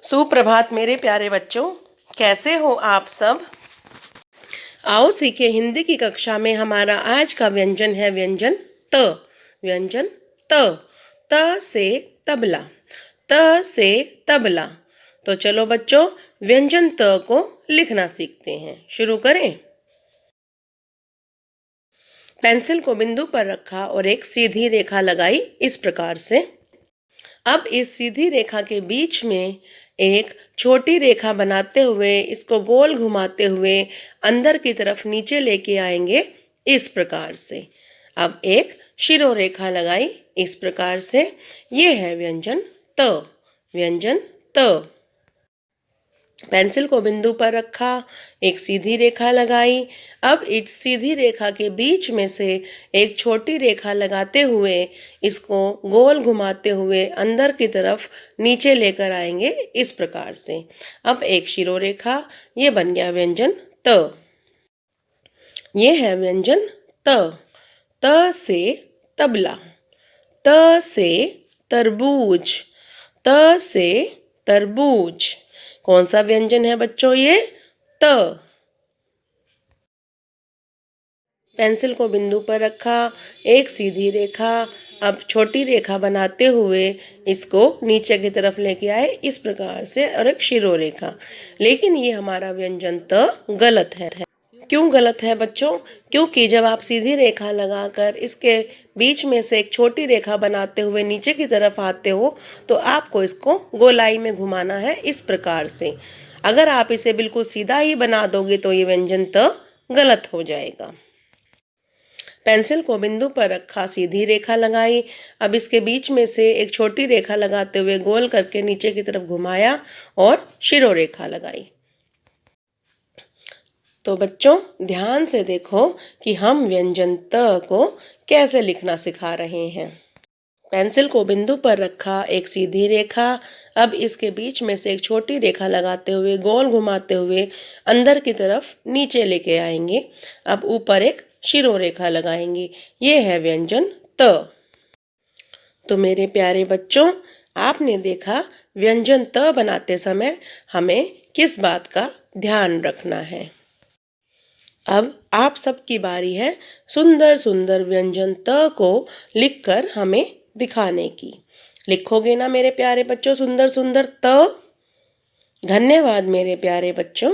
सुप्रभात मेरे प्यारे बच्चों, कैसे हो आप सब। आओ सीखे हिंदी की कक्षा में। हमारा आज का व्यंजन है व्यंजन त। व्यंजन त। त से तबला। त से तबला। तो चलो बच्चों, व्यंजन त को लिखना सीखते हैं। शुरू करें। पेंसिल को बिंदु पर रखा और एक सीधी रेखा लगाई इस प्रकार से। अब इस सीधी रेखा के बीच में एक छोटी रेखा बनाते हुए इसको गोल घुमाते हुए अंदर की तरफ नीचे लेके आएंगे इस प्रकार से। अब एक शिरोरेखा लगाई इस प्रकार से। ये है व्यंजन त। व्यंजन त। पेंसिल को बिंदु पर रखा, एक सीधी रेखा लगाई। अब इस सीधी रेखा के बीच में से एक छोटी रेखा लगाते हुए इसको गोल घुमाते हुए अंदर की तरफ नीचे लेकर आएंगे इस प्रकार से। अब एक शिरोरेखा, ये बन गया व्यंजन त। ये है व्यंजन त। त से तबला। त से तरबूज। त से तरबूज। कौन सा व्यंजन है बच्चों ये? त। पेंसिल को बिंदु पर रखा, एक सीधी रेखा। अब छोटी रेखा बनाते हुए इसको नीचे की तरफ लेके आए इस प्रकार से, और एक शिरोरेखा। लेकिन ये हमारा व्यंजन त गलत है। क्यों गलत है बच्चों? क्योंकि जब आप सीधी रेखा लगाकर इसके बीच में से एक छोटी रेखा बनाते हुए नीचे की तरफ आते हो तो आपको इसको गोलाई में घुमाना है इस प्रकार से। अगर आप इसे बिल्कुल सीधा ही बना दोगे तो ये व्यंजन त गलत हो जाएगा। पेंसिल को बिंदु पर रखा, सीधी रेखा लगाई। अब इसके बीच में से एक छोटी रेखा लगाते हुए गोल करके नीचे की तरफ घुमाया और शिरोरेखा लगाई। तो बच्चों ध्यान से देखो कि हम व्यंजन त को कैसे लिखना सिखा रहे हैं। पेंसिल को बिंदु पर रखा, एक सीधी रेखा। अब इसके बीच में से एक छोटी रेखा लगाते हुए गोल घुमाते हुए अंदर की तरफ नीचे लेके आएंगे। अब ऊपर एक शिरोरेखा लगाएंगे। ये है व्यंजन त। तो मेरे प्यारे बच्चों, आपने देखा व्यंजन त बनाते समय हमें किस बात का ध्यान रखना है। अब आप सबकी बारी है सुंदर सुंदर व्यंजन त को लिखकर हमें दिखाने की। लिखोगे ना मेरे प्यारे बच्चों सुंदर सुंदर त? धन्यवाद मेरे प्यारे बच्चों।